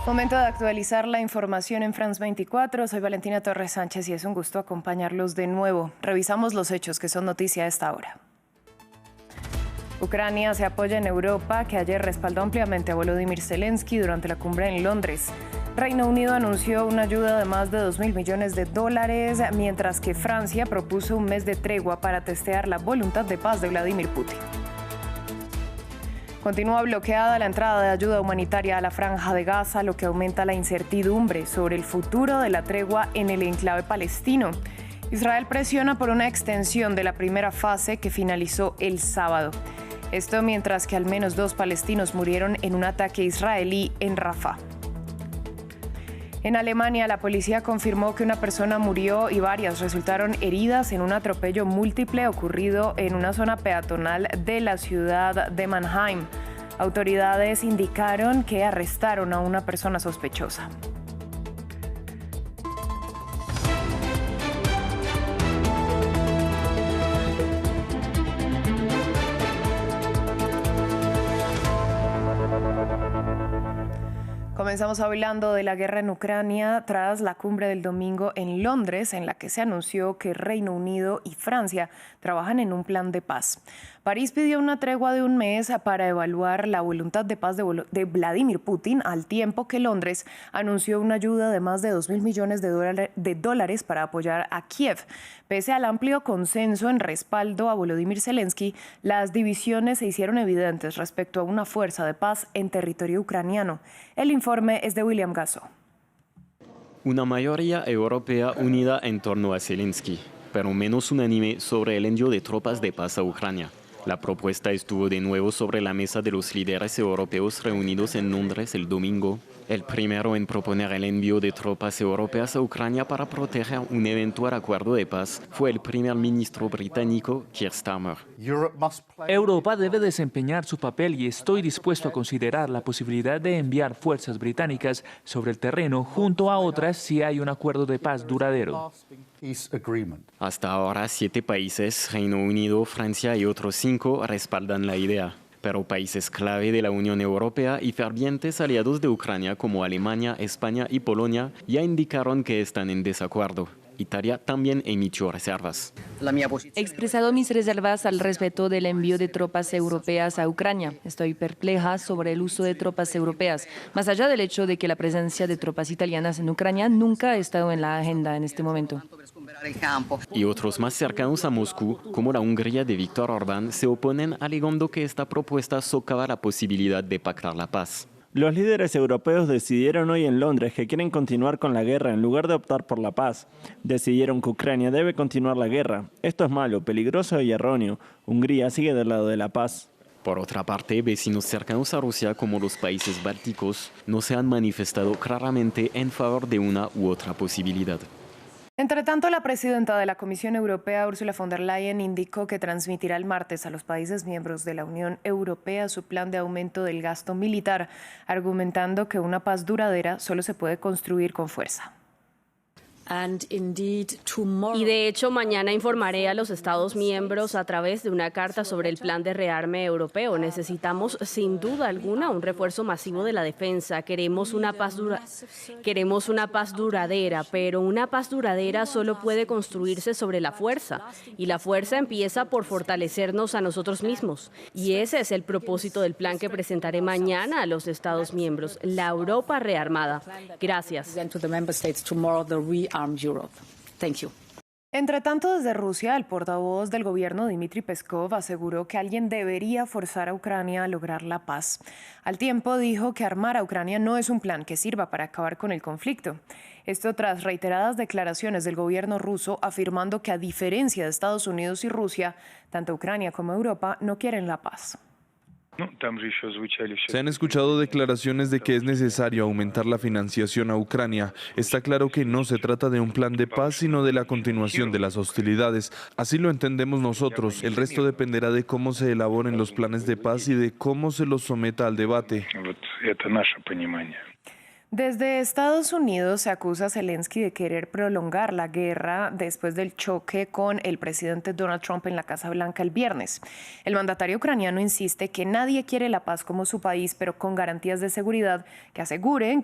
Momento de actualizar la información en France 24. Soy Valentina Torres Sánchez y es un gusto acompañarlos de nuevo. Revisamos los hechos que son noticia a esta hora. Ucrania se apoya en Europa, que ayer respaldó ampliamente a Volodymyr Zelensky durante la cumbre en Londres. Reino Unido anunció una ayuda de más de 2.000 millones de dólares, mientras que Francia propuso un mes de tregua para testear la voluntad de paz de Vladimir Putin. Continúa bloqueada la entrada de ayuda humanitaria a la Franja de Gaza, lo que aumenta la incertidumbre sobre el futuro de la tregua en el enclave palestino. Israel presiona por una extensión de la primera fase que finalizó el sábado. Esto mientras que al menos 2 palestinos murieron en un ataque israelí en Rafah. En Alemania, la policía confirmó que una persona murió y varias resultaron heridas en un atropello múltiple ocurrido en una zona peatonal de la ciudad de Mannheim. Autoridades indicaron que arrestaron a una persona sospechosa. Comenzamos hablando de la guerra en Ucrania tras la cumbre del domingo en Londres, en la que se anunció que Reino Unido y Francia trabajan en un plan de paz. París pidió una tregua de un mes para evaluar la voluntad de paz de Vladimir Putin, al tiempo que Londres anunció una ayuda de más de 2.000 millones de dólares para apoyar a Kiev. Pese al amplio consenso en respaldo a Volodymyr Zelensky, las divisiones se hicieron evidentes respecto a una fuerza de paz en territorio ucraniano. El informe es de William Gasso. Una mayoría europea unida en torno a Zelensky, pero menos unánime sobre el envío de tropas de paz a Ucrania. La propuesta estuvo de nuevo sobre la mesa de los líderes europeos reunidos en Londres el domingo. El primero en proponer el envío de tropas europeas a Ucrania para proteger un eventual acuerdo de paz fue el primer ministro británico Keir Starmer. Europa debe desempeñar su papel y estoy dispuesto a considerar la posibilidad de enviar fuerzas británicas sobre el terreno junto a otras si hay un acuerdo de paz duradero. Hasta ahora 7 países, Reino Unido, Francia y otros 5, respaldan la idea. Pero países clave de la Unión Europea y fervientes aliados de Ucrania como Alemania, España y Polonia ya indicaron que están en desacuerdo. Italia también emitió reservas. He expresado mis reservas al respecto del envío de tropas europeas a Ucrania. Estoy perpleja sobre el uso de tropas europeas, más allá del hecho de que la presencia de tropas italianas en Ucrania nunca ha estado en la agenda en este momento. Y otros más cercanos a Moscú, como la Hungría de Viktor Orbán, se oponen alegando que esta propuesta socava la posibilidad de pactar la paz. Los líderes europeos decidieron hoy en Londres que quieren continuar con la guerra en lugar de optar por la paz. Decidieron que Ucrania debe continuar la guerra. Esto es malo, peligroso y erróneo. Hungría sigue del lado de la paz. Por otra parte, vecinos cercanos a Rusia como los países bálticos no se han manifestado claramente en favor de una u otra posibilidad. Entre tanto, la presidenta de la Comisión Europea, Ursula von der Leyen, indicó que transmitirá el martes a los países miembros de la Unión Europea su plan de aumento del gasto militar, argumentando que una paz duradera solo se puede construir con fuerza. Y de hecho, mañana informaré a los Estados miembros a través de una carta sobre el plan de rearme europeo. Necesitamos, sin duda alguna, un refuerzo masivo de la defensa. Queremos una paz duradera, pero una paz duradera solo puede construirse sobre la fuerza. Y la fuerza empieza por fortalecernos a nosotros mismos. Y ese es el propósito del plan que presentaré mañana a los Estados miembros, la Europa rearmada. Gracias. Entre tanto, desde Rusia, el portavoz del gobierno, Dmitry Peskov, aseguró que alguien debería forzar a Ucrania a lograr la paz. Al tiempo, dijo que armar a Ucrania no es un plan que sirva para acabar con el conflicto. Esto tras reiteradas declaraciones del gobierno ruso afirmando que, a diferencia de Estados Unidos y Rusia, tanto Ucrania como Europa no quieren la paz. Se han escuchado declaraciones de que es necesario aumentar la financiación a Ucrania. Está claro que no se trata de un plan de paz, sino de la continuación de las hostilidades. Así lo entendemos nosotros. El resto dependerá de cómo se elaboren los planes de paz y de cómo se los someta al debate. Desde Estados Unidos se acusa a Zelensky de querer prolongar la guerra después del choque con el presidente Donald Trump en la Casa Blanca el viernes. El mandatario ucraniano insiste que nadie quiere la paz como su país, pero con garantías de seguridad que aseguren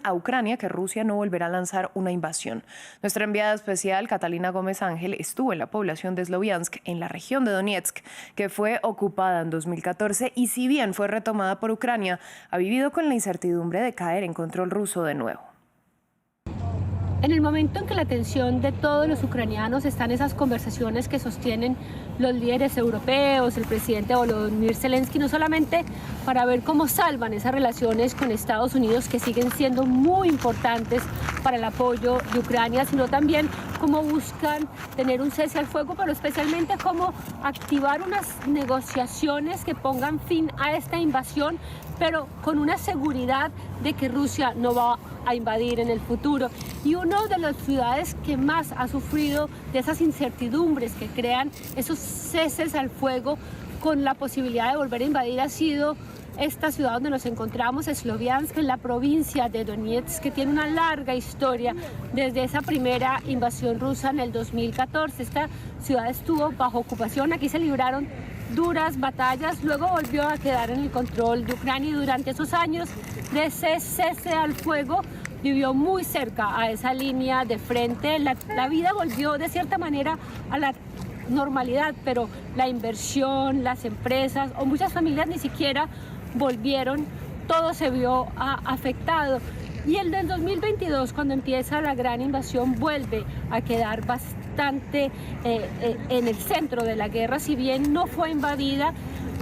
a Ucrania que Rusia no volverá a lanzar una invasión. Nuestra enviada especial, Catalina Gómez Ángel, estuvo en la población de Sloviansk, en la región de Donetsk, que fue ocupada en 2014 y si bien fue retomada por Ucrania, ha vivido con la incertidumbre de caer en control ruso de nuevo. En el momento en que la atención de todos los ucranianos está en esas conversaciones que sostienen los líderes europeos, el presidente Volodymyr Zelensky, no solamente para ver cómo salvan esas relaciones con Estados Unidos que siguen siendo muy importantes para el apoyo de Ucrania, sino también cómo buscan tener un cese al fuego, pero especialmente cómo activar unas negociaciones que pongan fin a esta invasión, pero con una seguridad de que Rusia no va a invadir en el futuro. Y una de las ciudades que más ha sufrido de esas incertidumbres que crean esos ceses al fuego con la posibilidad de volver a invadir ha sido esta ciudad donde nos encontramos, Sloviansk, en la provincia de Donetsk, que tiene una larga historia desde esa primera invasión rusa en el 2014. Esta ciudad estuvo bajo ocupación, aquí se libraron duras batallas, luego volvió a quedar en el control de Ucrania y durante esos años de ese cese al fuego vivió muy cerca a esa línea de frente. La vida volvió de cierta manera a la normalidad, pero la inversión, las empresas o muchas familias ni siquiera volvieron, todo se vio afectado. Y el del 2022, cuando empieza la gran invasión, vuelve a quedar bastante en el centro de la guerra, si bien no fue invadida.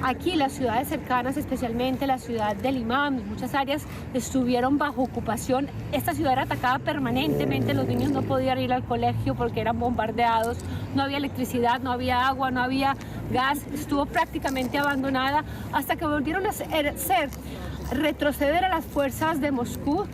Aquí las ciudades cercanas, especialmente la ciudad de Limán, muchas áreas estuvieron bajo ocupación. Esta ciudad era atacada permanentemente, los niños no podían ir al colegio porque eran bombardeados, no había electricidad, no había agua, no había gas, estuvo prácticamente abandonada hasta que volvieron a retroceder a las fuerzas de Moscú.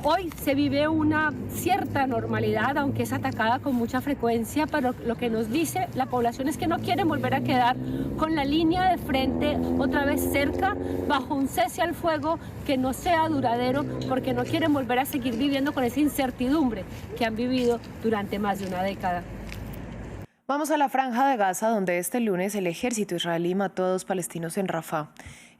Hoy se vive una cierta normalidad, aunque es atacada con mucha frecuencia, pero lo que nos dice la población es que no quieren volver a quedar con la línea de frente otra vez cerca, bajo un cese al fuego que no sea duradero, porque no quieren volver a seguir viviendo con esa incertidumbre que han vivido durante más de una década. Vamos a la Franja de Gaza, donde este lunes el ejército israelí mató a 2 palestinos en Rafah.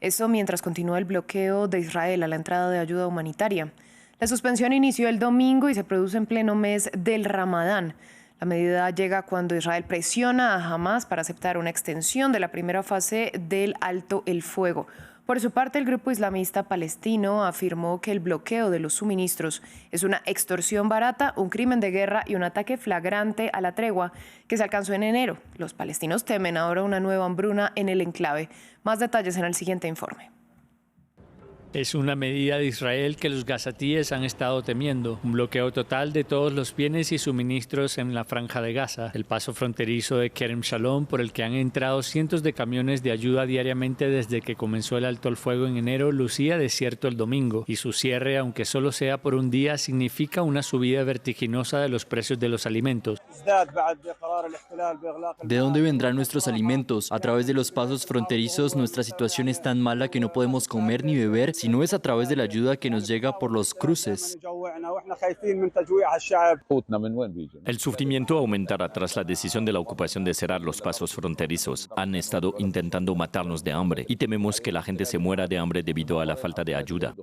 Eso mientras continúa el bloqueo de Israel a la entrada de ayuda humanitaria. La suspensión inició el domingo y se produce en pleno mes del Ramadán. La medida llega cuando Israel presiona a Hamás para aceptar una extensión de la primera fase del alto el fuego. Por su parte, el grupo islamista palestino afirmó que el bloqueo de los suministros es una extorsión barata, un crimen de guerra y un ataque flagrante a la tregua que se alcanzó en enero. Los palestinos temen ahora una nueva hambruna en el enclave. Más detalles en el siguiente informe. Es una medida de Israel que los gazatíes han estado temiendo, un bloqueo total de todos los bienes y suministros en la Franja de Gaza, el paso fronterizo de Kerem Shalom por el que han entrado cientos de camiones de ayuda diariamente desde que comenzó el alto el fuego en enero, lucía desierto el domingo, y su cierre, aunque solo sea por un día, significa una subida vertiginosa de los precios de los alimentos. ¿De dónde vendrán nuestros alimentos? A través de los pasos fronterizos nuestra situación es tan mala que no podemos comer ni beber, si no es a través de la ayuda que nos llega por los cruces. El sufrimiento aumentará tras la decisión de la ocupación de cerrar los pasos fronterizos. Han estado intentando matarnos de hambre y tememos que la gente se muera de hambre debido a la falta de ayuda.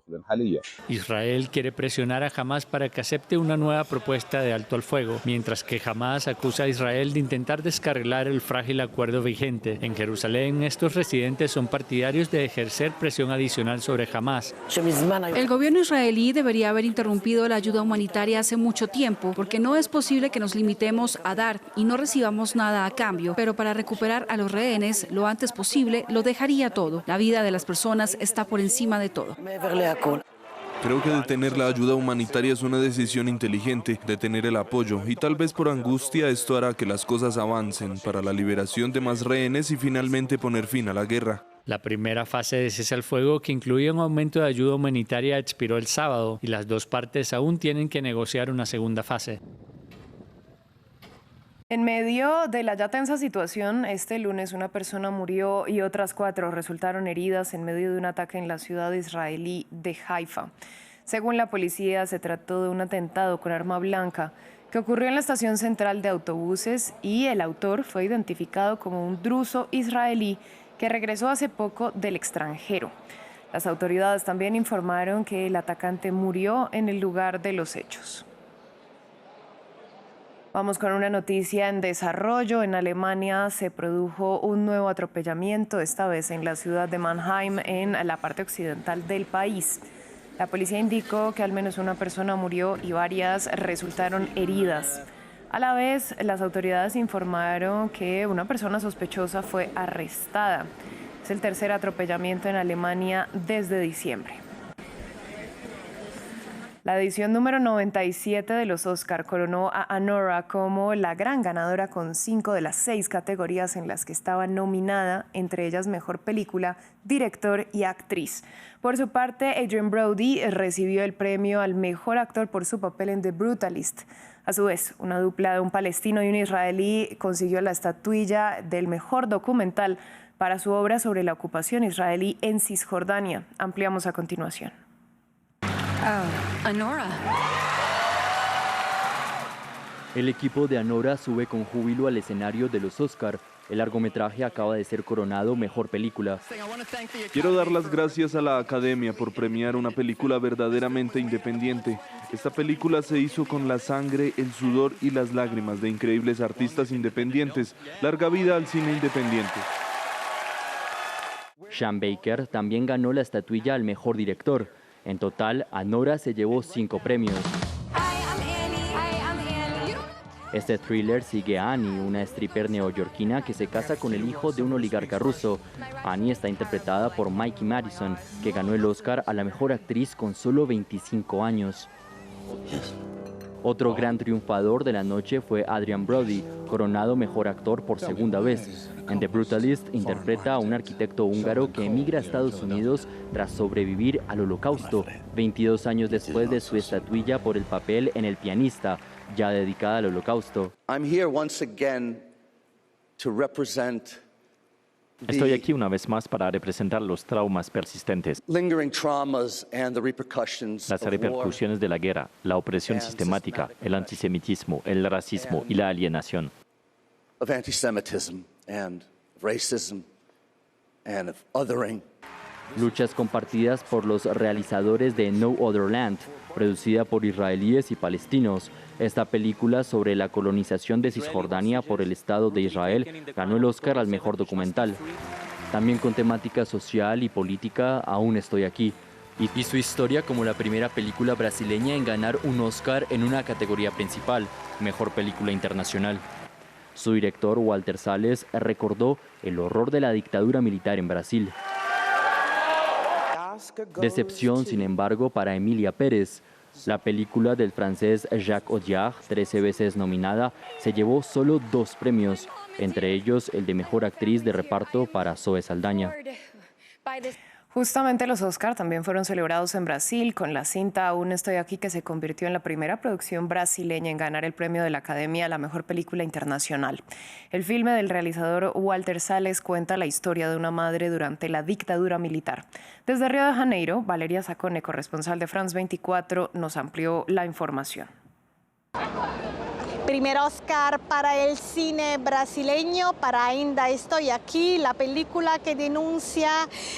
Israel quiere presionar a Hamás para que acepte una nueva propuesta de alto al fuego, mientras que Hamás acusa a Israel de intentar descarrilar el frágil acuerdo vigente. En Jerusalén, estos residentes son partidarios de ejercer presión adicional sobre Hamás. El gobierno israelí debería haber interrumpido la ayuda humanitaria hace mucho tiempo, porque no es posible que nos limitemos a dar y no recibamos nada a cambio, pero para recuperar a los rehenes lo antes posible lo dejaría todo. La vida de las personas está por encima de todo. Creo que detener la ayuda humanitaria es una decisión inteligente, detener el apoyo, y tal vez por angustia esto hará que las cosas avancen para la liberación de más rehenes y finalmente poner fin a la guerra. La primera fase de cese al fuego, que incluye un aumento de ayuda humanitaria, expiró el sábado y las dos partes aún tienen que negociar una segunda fase. En medio de la ya tensa situación, este lunes una persona murió y otras 4 resultaron heridas en medio de un ataque en la ciudad israelí de Haifa. Según la policía, se trató de un atentado con arma blanca que ocurrió en la estación central de autobuses y el autor fue identificado como un druso israelí que regresó hace poco del extranjero. Las autoridades también informaron que el atacante murió en el lugar de los hechos. Vamos con una noticia en desarrollo. En Alemania se produjo un nuevo atropellamiento, esta vez en la ciudad de Mannheim, en la parte occidental del país. La policía indicó que al menos una persona murió y varias resultaron heridas. A la vez, las autoridades informaron que una persona sospechosa fue arrestada. Es el tercer atropellamiento en Alemania desde diciembre. La edición número 97 de los Oscar coronó a Anora como la gran ganadora con 5 de las 6 categorías en las que estaba nominada, entre ellas Mejor Película, Director y Actriz. Por su parte, Adrien Brody recibió el premio al Mejor Actor por su papel en The Brutalist. A su vez, una dupla de un palestino y un israelí consiguió la estatuilla del Mejor Documental para su obra sobre la ocupación israelí en Cisjordania. Ampliamos a continuación. Anora. El equipo de Anora sube con júbilo al escenario de los Oscar. El largometraje acaba de ser coronado Mejor Película. Quiero dar las gracias a la Academia por premiar una película verdaderamente independiente. Esta película se hizo con la sangre, el sudor y las lágrimas de increíbles artistas independientes. Larga vida al cine independiente. Sean Baker también ganó la estatuilla al Mejor Director. En total, Anora se llevó 5 premios. Este thriller sigue a Annie, una stripper neoyorquina que se casa con el hijo de un oligarca ruso. Annie está interpretada por Mikey Madison, que ganó el Oscar a la mejor actriz con solo 25 años. Otro gran triunfador de la noche fue Adrien Brody, coronado mejor actor por segunda vez. En The Brutalist interpreta a un arquitecto húngaro que emigra a Estados Unidos tras sobrevivir al Holocausto, 22 años después de su estatuilla por el papel en El pianista, ya dedicada al Holocausto. Estoy aquí una vez más para representar los traumas persistentes, las repercusiones de la guerra, la opresión sistemática, el antisemitismo, el racismo y la alienación. Luchas compartidas por los realizadores de No Other Land, producida por israelíes y palestinos. Esta película sobre la colonización de Cisjordania por el Estado de Israel ganó el Oscar al mejor documental. También con temática social y política, Aún estoy aquí. Y su historia como la primera película brasileña en ganar un Oscar en una categoría principal, Mejor Película Internacional. Su director, Walter Salles, recordó el horror de la dictadura militar en Brasil. Decepción, sin embargo, para Emilia Pérez. La película del francés Jacques Audiard, 13 veces nominada, se llevó solo 2 premios, entre ellos el de Mejor Actriz de Reparto para Zoe Saldaña. Justamente los Oscar también fueron celebrados en Brasil con la cinta Aún estoy aquí, que se convirtió en la primera producción brasileña en ganar el premio de la Academia a la mejor película internacional. El filme del realizador Walter Salles cuenta la historia de una madre durante la dictadura militar. Desde Río de Janeiro, Valeria Sacone, corresponsal de France 24, nos amplió la información. Primer Oscar para el cine brasileño, para Ainda estoy aquí, la película que denuncia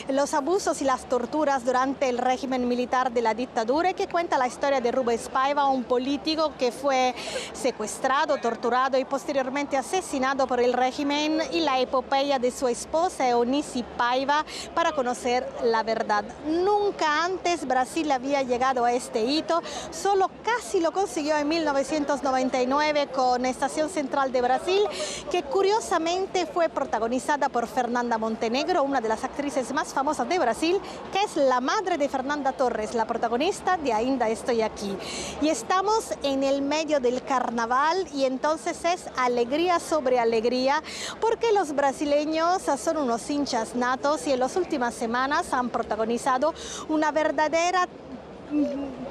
los abusos y las torturas durante el régimen militar de la dictadura y que cuenta la historia de Rubens Paiva, un político que fue secuestrado, torturado y posteriormente asesinado por el régimen, y la epopeya de su esposa Eunice Paiva para conocer la verdad. Nunca antes Brasil había llegado a este hito, solo casi lo consiguió en 1999 con Estación Central de Brasil, que curiosamente fue protagonizada por Fernanda Montenegro, una de las actrices más famosas de Brasil, que es la madre de Fernanda Torres, la protagonista de Ainda estoy aquí. Y estamos en el medio del carnaval y entonces es alegría sobre alegría, porque los brasileños son unos hinchas natos y en las últimas semanas han protagonizado una verdadera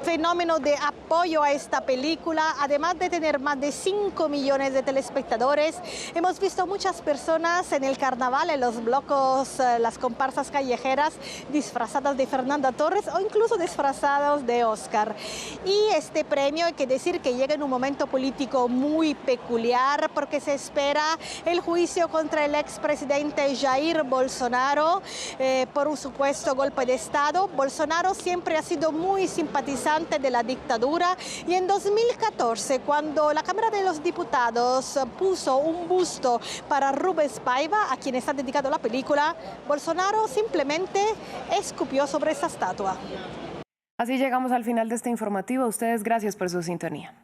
fenómeno de apoyo a esta película. Además de tener más de 5 millones de telespectadores, hemos visto muchas personas en el carnaval, en los blocos, las comparsas callejeras, disfrazadas de Fernanda Torres o incluso disfrazados de Oscar. Y este premio, hay que decir que llega en un momento político muy peculiar, porque se espera el juicio contra el expresidente Jair Bolsonaro por un supuesto golpe de Estado. Bolsonaro siempre ha sido muy simpatizante de la dictadura, y en 2014, cuando la Cámara de los Diputados puso un busto para Rubens Paiva, a quien está dedicado la película, Bolsonaro simplemente escupió sobre esa estatua. Así llegamos al final de este informativo. A ustedes, gracias por su sintonía.